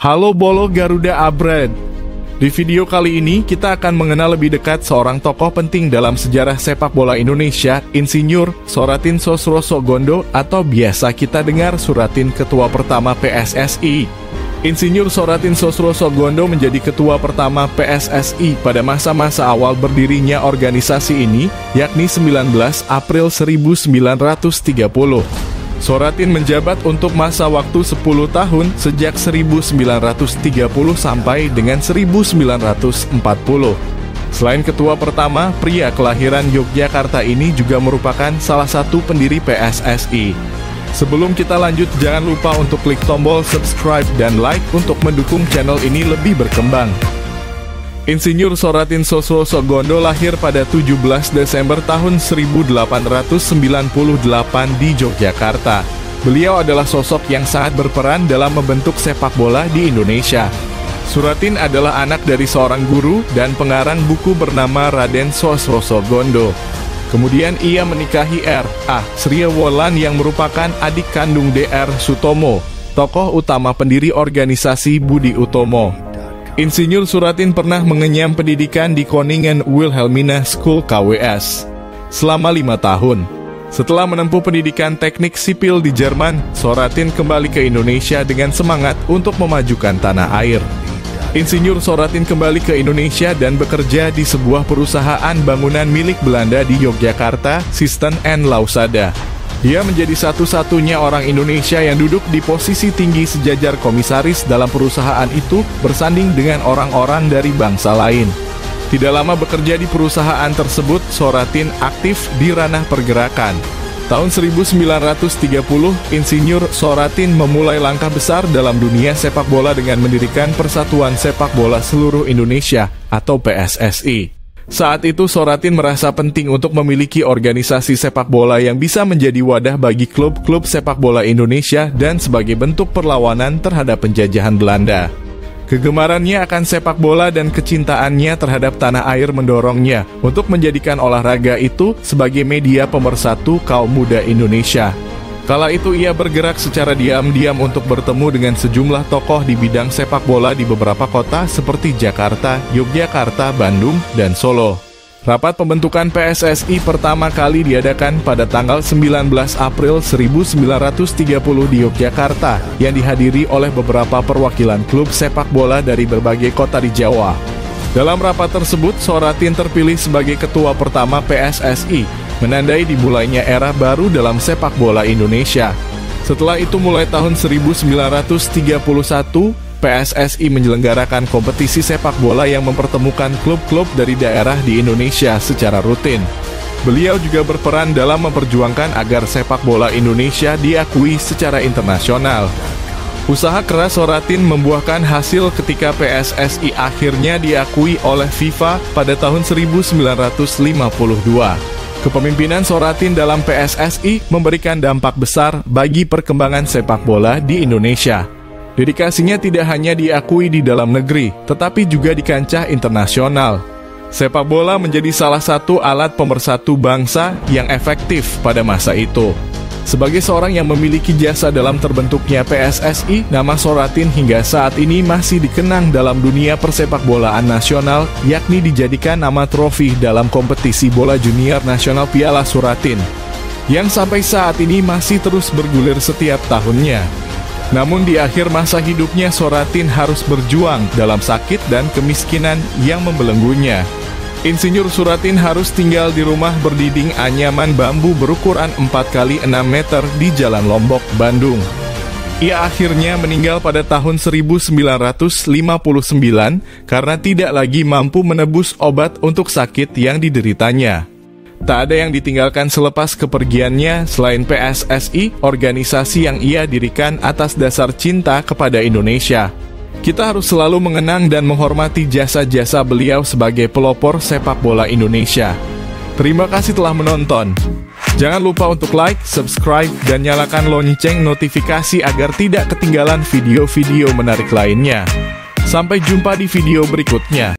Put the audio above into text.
Halo Bolo Garuda Abred. Di video kali ini kita akan mengenal lebih dekat seorang tokoh penting dalam sejarah sepak bola Indonesia, Insinyur Soratin Sosroso Gondo atau biasa kita dengar Suratin, ketua pertama PSSI. Insinyur Soratin Sosroso Gondo menjadi ketua pertama PSSI pada masa-masa awal berdirinya organisasi ini, yakni 19 April 1930. Soratin menjabat untuk masa waktu 10 tahun sejak 1930 sampai dengan 1940. Selain ketua pertama, pria kelahiran Yogyakarta ini juga merupakan salah satu pendiri PSSI. Sebelum kita lanjut, jangan lupa untuk klik tombol subscribe dan like untuk mendukung channel ini lebih berkembang. Insinyur Soratin Sosroso Gondo lahir pada 17 Desember tahun 1898 di Yogyakarta. Beliau adalah sosok yang sangat berperan dalam membentuk sepak bola di Indonesia. Suratin adalah anak dari seorang guru dan pengarang buku bernama Raden Sosroso Gondo. Kemudian ia menikahi R.A. Sriawolan yang merupakan adik kandung Dr. Sutomo, tokoh utama pendiri organisasi Budi Utomo. Insinyur Suratin pernah mengenyam pendidikan di Koningen Wilhelmina School KWS selama 5 tahun. Setelah menempuh pendidikan teknik sipil di Jerman, Soratin kembali ke Indonesia dengan semangat untuk memajukan tanah air. Insinyur Soratin kembali ke Indonesia dan bekerja di sebuah perusahaan bangunan milik Belanda di Yogyakarta, Sistem and Lausada. Dia menjadi satu-satunya orang Indonesia yang duduk di posisi tinggi sejajar komisaris dalam perusahaan itu, bersanding dengan orang-orang dari bangsa lain. Tidak lama bekerja di perusahaan tersebut, Soratin aktif di ranah pergerakan. Tahun 1930, Insinyur Soratin memulai langkah besar dalam dunia sepak bola dengan mendirikan Persatuan Sepak Bola Seluruh Indonesia atau PSSI. Saat itu Soratin merasa penting untuk memiliki organisasi sepak bola yang bisa menjadi wadah bagi klub-klub sepak bola Indonesia dan sebagai bentuk perlawanan terhadap penjajahan Belanda. Kegemarannya akan sepak bola dan kecintaannya terhadap tanah air mendorongnya untuk menjadikan olahraga itu sebagai media pemersatu kaum muda Indonesia. Kala itu ia bergerak secara diam-diam untuk bertemu dengan sejumlah tokoh di bidang sepak bola di beberapa kota seperti Jakarta, Yogyakarta, Bandung, dan Solo. Rapat pembentukan PSSI pertama kali diadakan pada tanggal 19 April 1930 di Yogyakarta yang dihadiri oleh beberapa perwakilan klub sepak bola dari berbagai kota di Jawa. Dalam rapat tersebut, Soratin terpilih sebagai ketua pertama PSSI, menandai dimulainya era baru dalam sepak bola Indonesia. Setelah itu mulai tahun 1931, PSSI menyelenggarakan kompetisi sepak bola yang mempertemukan klub-klub dari daerah di Indonesia secara rutin. Beliau juga berperan dalam memperjuangkan agar sepak bola Indonesia diakui secara internasional. Usaha keras Soratin membuahkan hasil ketika PSSI akhirnya diakui oleh FIFA pada tahun 1952. Kepemimpinan Soratin dalam PSSI memberikan dampak besar bagi perkembangan sepak bola di Indonesia. Dedikasinya tidak hanya diakui di dalam negeri, tetapi juga di kancah internasional. Sepak bola menjadi salah satu alat pemersatu bangsa yang efektif pada masa itu. Sebagai seorang yang memiliki jasa dalam terbentuknya PSSI, nama Soratin hingga saat ini masih dikenang dalam dunia persepakbolaan nasional, yakni dijadikan nama trofi dalam kompetisi bola junior nasional Piala Suratin, yang sampai saat ini masih terus bergulir setiap tahunnya. Namun di akhir masa hidupnya, Soratin harus berjuang dalam sakit dan kemiskinan yang membelenggunya. Insinyur Suratin harus tinggal di rumah berdinding anyaman bambu berukuran 4x6 meter di Jalan Lombok, Bandung. Ia akhirnya meninggal pada tahun 1959 karena tidak lagi mampu menebus obat untuk sakit yang dideritanya. Tak ada yang ditinggalkan selepas kepergiannya selain PSSI, organisasi yang ia dirikan atas dasar cinta kepada Indonesia. Kita harus selalu mengenang dan menghormati jasa-jasa beliau sebagai pelopor sepak bola Indonesia. Terima kasih telah menonton. Jangan lupa untuk like, subscribe, dan nyalakan lonceng notifikasi agar tidak ketinggalan video-video menarik lainnya. Sampai jumpa di video berikutnya.